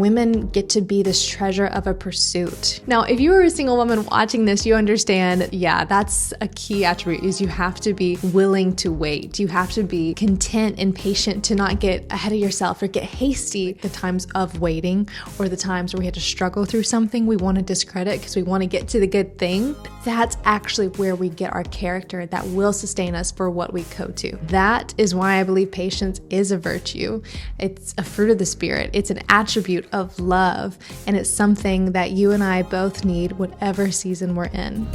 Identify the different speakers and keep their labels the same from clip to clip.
Speaker 1: women get to be this treasure of a pursuit. Now, if you are a single woman watching this, you understand, that's a key attribute, is you have to be willing to wait. You have to be content and patient to not get ahead of yourself or get hasty. The times of waiting or the times where we had to struggle through something we want to discredit because we want to get to the good thing, that's actually where we get our character that will sustain us for what we go to. That is why I believe patience is a virtue. It's a fruit of the Spirit. It's an attribute of love, and it's something that you and I both need whatever season we're in.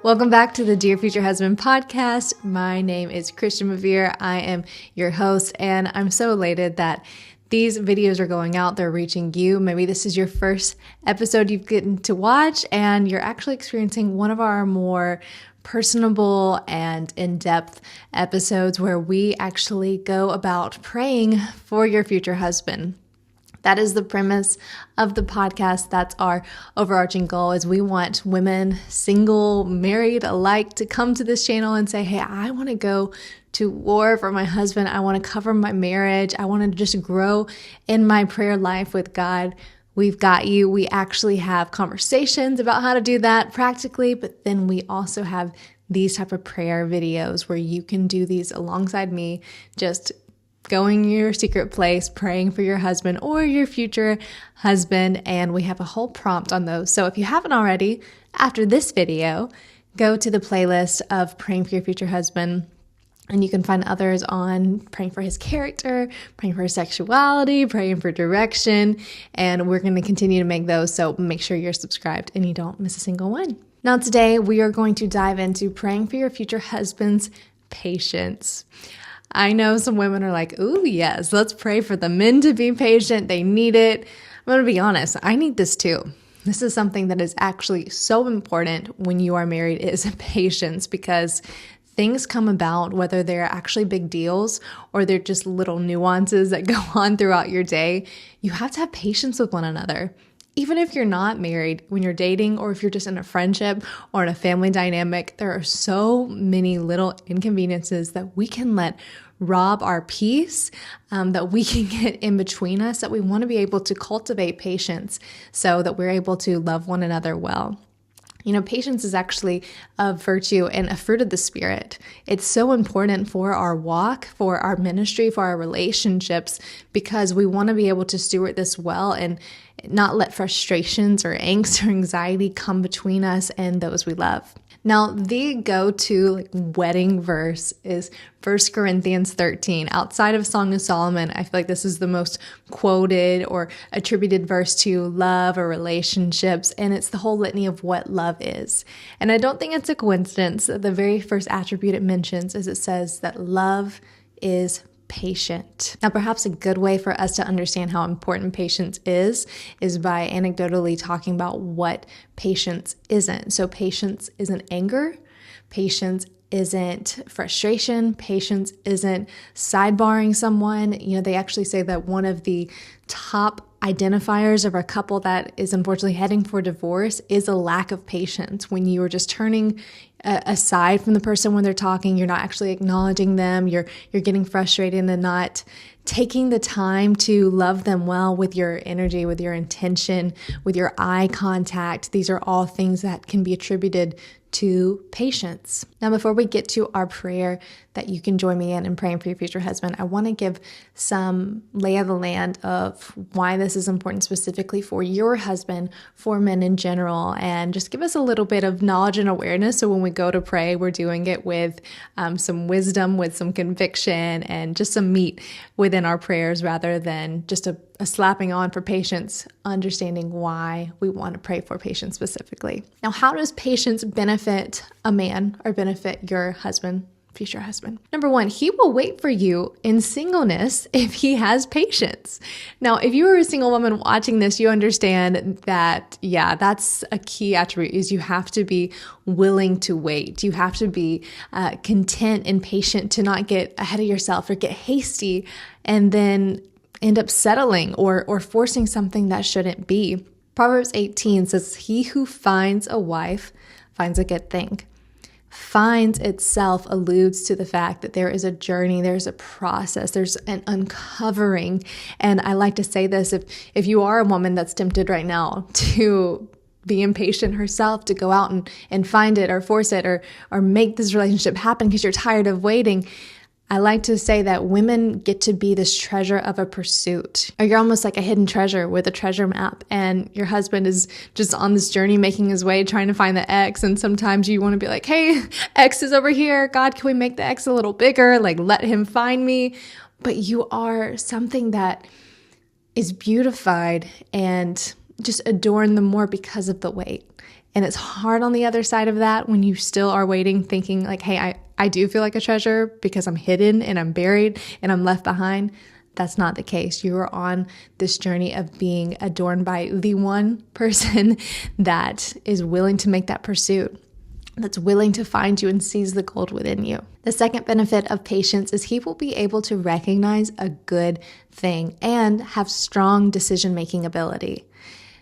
Speaker 1: Welcome back to the Dear Future Husband podcast. My name is Bevere. I am your host, and I'm so elated that these videos are going out. They're reaching you. Maybe this is your first episode you've gotten to watch, and you're actually experiencing one of our more personable and in-depth episodes where we actually go about praying for your future husband. That is the premise of the podcast. That's our overarching goal, is we want women, single, married alike, to come to this channel and say, hey, I want to go to war for my husband. I want to cover my marriage. I want to just grow in my prayer life with God. We've got you. We actually have conversations about how to do that practically, but then we also have these type of prayer videos where you can do these alongside me, just going in your secret place, praying for your husband or your future husband. And we have a whole prompt on those. So if you haven't already, after this video, go to the playlist of praying for your future husband. And you can find others on praying for his character, praying for his sexuality, praying for direction. And we're going to continue to make those. So make sure you're subscribed and you don't miss a single one. Now today we are going to dive into praying for your future husband's patience. I know some women are like, ooh, yes, let's pray for the men to be patient. They need it. I'm going to be honest. I need this too. This is something that is actually so important when you are married, is patience, because things come about, whether they're actually big deals or they're just little nuances that go on throughout your day. You have to have patience with one another. Even if you're not married, when you're dating, or if you're just in a friendship or in a family dynamic, there are so many little inconveniences that we can let rob our peace, that we can get in between us, that we want to be able to cultivate patience so that we're able to love one another well. You know, patience is actually a virtue and a fruit of the Spirit. It's so important for our walk, for our ministry, for our relationships, because we want to be able to steward this well and not let frustrations or angst or anxiety come between us and those we love. Now, the go-to wedding verse is 1 Corinthians 13. Outside of Song of Solomon, I feel like this is the most quoted or attributed verse to love or relationships, and it's the whole litany of what love is. And I don't think it's a coincidence that the very first attribute it mentions is it says that love is patient. Now, perhaps a good way for us to understand how important patience is by anecdotally talking about what patience isn't. So patience isn't anger. Patience isn't frustration. Patience isn't sidebarring someone. You know, they actually say that one of the top identifiers of a couple that is unfortunately heading for divorce is a lack of patience. When you are just turning aside from the person when they're talking, you're not actually acknowledging them, you're getting frustrated and not taking the time to love them well with your energy, with your intention, with your eye contact. These are all things that can be attributed to patience. Now, before we get to our prayer that you can join me in praying for your future husband, I want to give some lay of the land of why this is important specifically for your husband, for men in general, and just give us a little bit of knowledge and awareness. So when we go to pray, we're doing it with some wisdom, with some conviction, and just some meat within our prayers rather than just a slapping on for patience, understanding why we want to pray for patience specifically. Now, how does patience benefit a man or benefit your husband, future husband? Number one, he will wait for you in singleness if he has patience. Now, if you are a single woman watching this, you understand that, that's a key attribute, is you have to be willing to wait. You have to be content and patient to not get ahead of yourself or get hasty and then end up settling or forcing something that shouldn't be. Proverbs 18 says, "He who finds a wife finds a good thing." finds itself alludes to the fact that there is a journey, there's a process, there's an uncovering. And I like to say this, if you are a woman that's tempted right now to be impatient herself, to go out and find it or force it or make this relationship happen because you're tired of waiting, I like to say that women get to be this treasure of a pursuit. Or you're almost like a hidden treasure with a treasure map, and your husband is just on this journey making his way trying to find the X, and sometimes you want to be like, hey, X is over here. God, can we make the X a little bigger? Like, let him find me. But you are something that is beautified and just adorned the more because of the wait. And it's hard on the other side of that when you still are waiting, thinking like, hey, I do feel like a treasure because I'm hidden and I'm buried and I'm left behind. That's not the case. You are on this journey of being adorned by the one person that is willing to make that pursuit, that's willing to find you and seize the gold within you. The second benefit of patience is he will be able to recognize a good thing and have strong decision-making ability.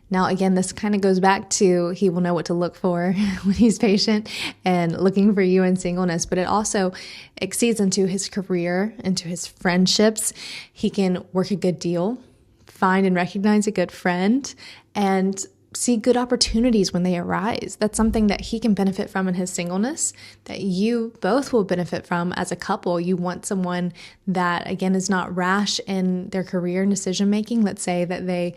Speaker 1: Now, again, this kind of goes back to he will know what to look for when he's patient and looking for you in singleness, but it also exceeds into his career, into his friendships. He can work a good deal, find and recognize a good friend, and see good opportunities when they arise. That's something that he can benefit from in his singleness, that you both will benefit from as a couple. You want someone that, again, is not rash in their career and decision making. Let's say that they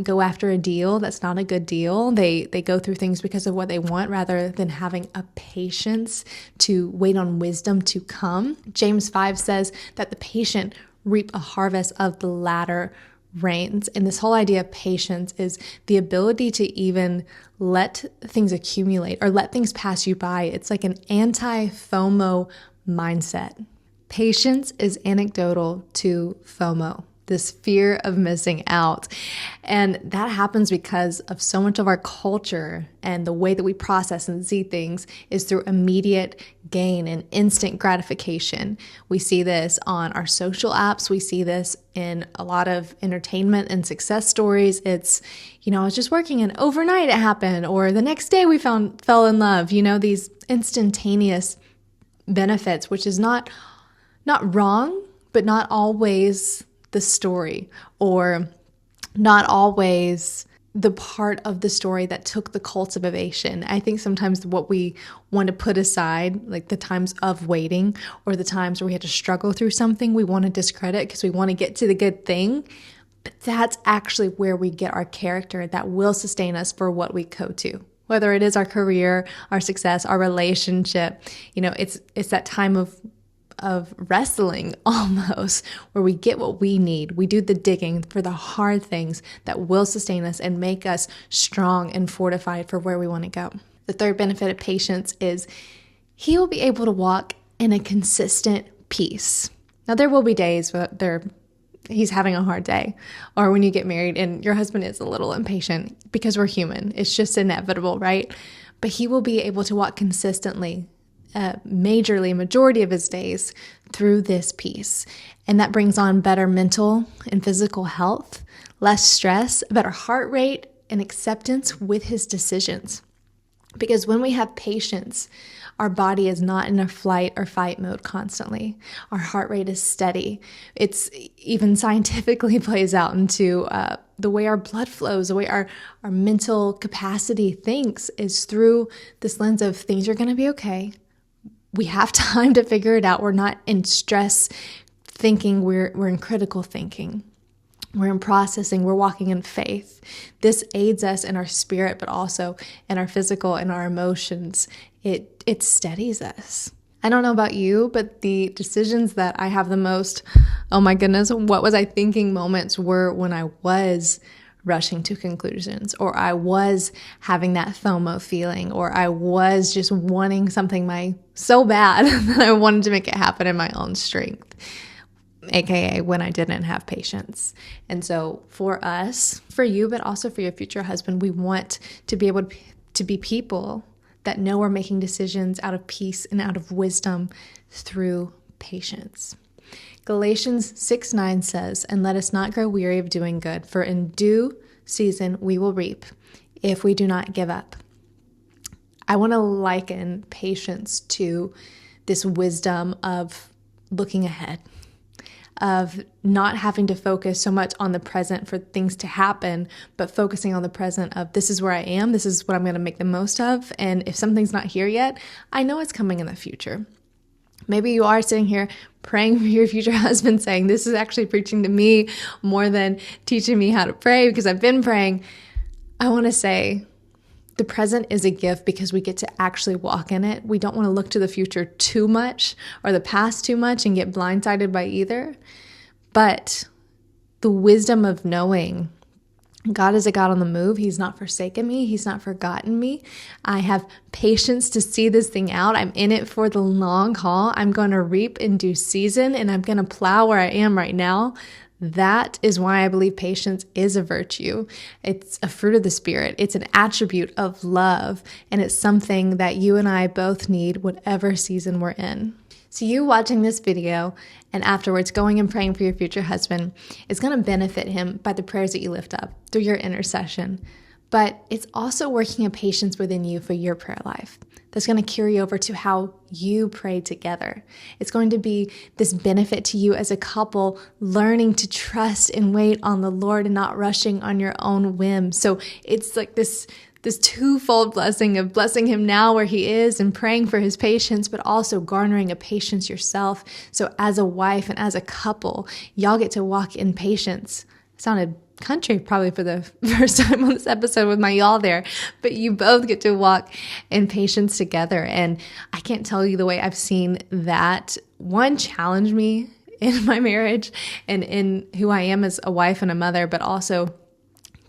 Speaker 1: go after a deal that's not a good deal. They go through things because of what they want rather than having a patience to wait on wisdom to come. James 5 says that the patient reap a harvest of the latter reigns. And this whole idea of patience is the ability to even let things accumulate or let things pass you by. It's like an anti-FOMO mindset. Patience is anecdotal to FOMO, this fear of missing out. And that happens because of so much of our culture, and the way that we process and see things is through immediate gain and instant gratification. We see this on our social apps. We see this in a lot of entertainment and success stories. It's, I was just working and overnight it happened, or the next day we fell in love, these instantaneous benefits, which is not wrong, but not always the story, or not always the part of the story that took the cultivation. I think sometimes what we want to put aside, like the times of waiting or the times where we had to struggle through something, we want to discredit because we want to get to the good thing. But that's actually where we get our character that will sustain us for what we go to. Whether it is our career, our success, our relationship, it's that time of wrestling almost, where we get what we need. We do the digging for the hard things that will sustain us and make us strong and fortified for where we want to go. The third benefit of patience is he will be able to walk in a consistent peace. Now, there will be days where he's having a hard day, or when you get married and your husband is a little impatient, because we're human. It's just inevitable, right? But he will be able to walk consistently, majority of his days, through this peace. And that brings on better mental and physical health, less stress, a better heart rate, and acceptance with his decisions. Because when we have patience, our body is not in a flight or fight mode constantly. Our heart rate is steady. It's even scientifically plays out into the way our blood flows, the way our mental capacity thinks is through this lens of things are going to be okay. We have time to figure it out. We're not in stress thinking, we're in critical thinking. We're in processing, we're walking in faith. This aids us in our spirit, but also in our physical and our emotions. It steadies us. I don't know about you, but the decisions that I have the most, oh my goodness, what was I thinking moments were when I was rushing to conclusions, or I was having that FOMO feeling, or I was just wanting something so bad that I wanted to make it happen in my own strength, aka when I didn't have patience. And so for us, for you, but also for your future husband, we want to be able to be people that know we're making decisions out of peace and out of wisdom through patience. Galatians 6:9 says, "And let us not grow weary of doing good, for in due season we will reap if we do not give up." I want to liken patience to this wisdom of looking ahead, of not having to focus so much on the present for things to happen, but focusing on the present of this is where I am, this is what I'm going to make the most of, and if something's not here yet, I know it's coming in the future. Maybe you are sitting here praying for your future husband, saying, this is actually preaching to me more than teaching me how to pray because I've been praying. I want to say, the present is a gift because we get to actually walk in it. We don't want to look to the future too much or the past too much and get blindsided by either. But the wisdom of knowing God is a God on the move. He's not forsaken me. He's not forgotten me. I have patience to see this thing out. I'm in it for the long haul. I'm going to reap in due season and I'm going to plow where I am right now. That is why I believe patience is a virtue. It's a fruit of the Spirit. It's an attribute of love, and it's something that you and I both need whatever season we're in. So you watching this video and afterwards going and praying for your future husband is going to benefit him by the prayers that you lift up through your intercession. But it's also working a patience within you for your prayer life that's going to carry over to how you pray together. It's going to be this benefit to you as a couple, learning to trust and wait on the Lord and not rushing on your own whim. So it's like this twofold blessing of blessing him now where he is and praying for his patience, but also garnering a patience yourself. So as a wife and as a couple, y'all get to walk in patience. It sounded country probably for the first time on this episode with my y'all there, but you both get to walk in patience together. And I can't tell you the way I've seen that one challenge me in my marriage and in who I am as a wife and a mother, but also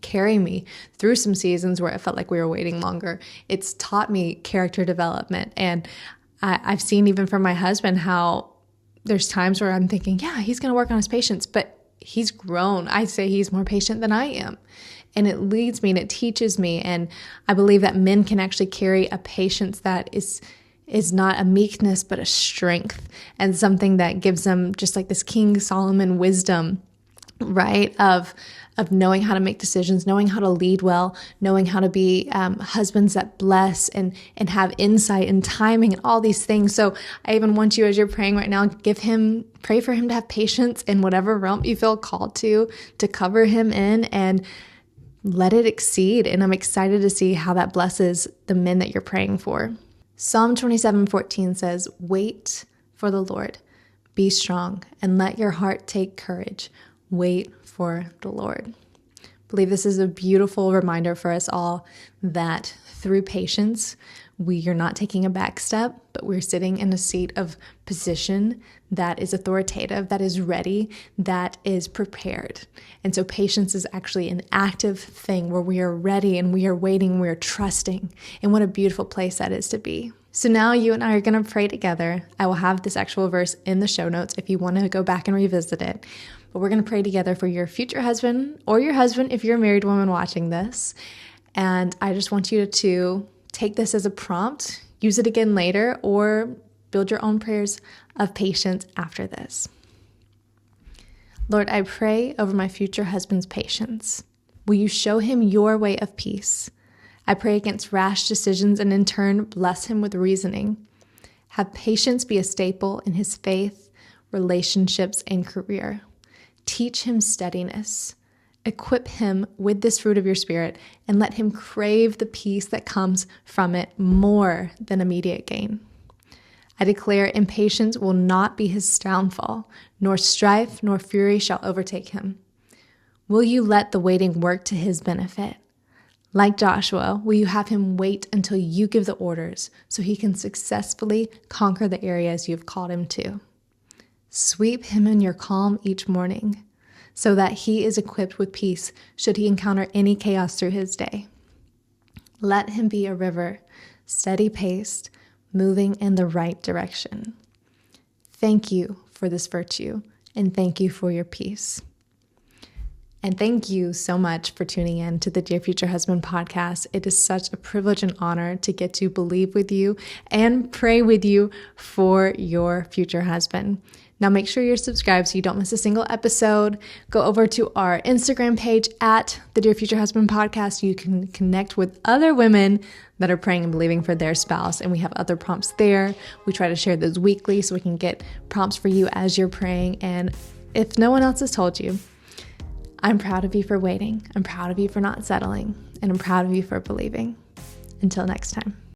Speaker 1: carry me through some seasons where it felt like we were waiting longer. It's taught me character development. And I've seen even from my husband how there's times where I'm thinking, yeah, he's going to work on his patience, but he's grown. I'd say he's more patient than I am. And it leads me and it teaches me. And I believe that men can actually carry a patience that is not a meekness, but a strength and something that gives them just like this King Solomon wisdom, right? Of knowing how to make decisions, knowing how to lead well, knowing how to be husbands that bless and have insight and timing and all these things. So I even want you, as you're praying right now, pray for him to have patience in whatever realm you feel called to cover him in and let it exceed. And I'm excited to see how that blesses the men that you're praying for. Psalm 27:14 says, "Wait for the Lord, be strong, and let your heart take courage. Wait for the Lord." I believe this is a beautiful reminder for us all that through patience, we are not taking a back step, but we're sitting in a seat of position that is authoritative, that is ready, that is prepared. And so patience is actually an active thing where we are ready and we are waiting, we are trusting. And what a beautiful place that is to be. So now you and I are going to pray together. I will have this actual verse in the show notes if you want to go back and revisit it. But we're going to pray together for your future husband or your husband if you're a married woman watching this. And I just want you to take this as a prompt, use it again later, or build your own prayers of patience after this. Lord, I pray over my future husband's patience. Will you show him your way of peace? I pray against rash decisions and in turn bless him with reasoning. Have patience be a staple in his faith, relationships, and career. Teach him steadiness. Equip him with this fruit of your Spirit and let him crave the peace that comes from it more than immediate gain. I declare impatience will not be his downfall, nor strife nor fury shall overtake him. Will you let the waiting work to his benefit? Like Joshua, will you have him wait until you give the orders so he can successfully conquer the areas you've called him to? Sweep him in your calm each morning so that he is equipped with peace should he encounter any chaos through his day. Let him be a river, steady-paced, moving in the right direction. Thank you for this virtue, and thank you for your peace. And thank you so much for tuning in to the Dear Future Husband podcast. It is such a privilege and honor to get to believe with you and pray with you for your future husband. Now make sure you're subscribed so you don't miss a single episode. Go over to our Instagram page at the Dear Future Husband Podcast. You can connect with other women that are praying and believing for their spouse, and we have other prompts there. We try to share those weekly so we can get prompts for you as you're praying. And if no one else has told you, I'm proud of you for waiting. I'm proud of you for not settling, and I'm proud of you for believing. Until next time.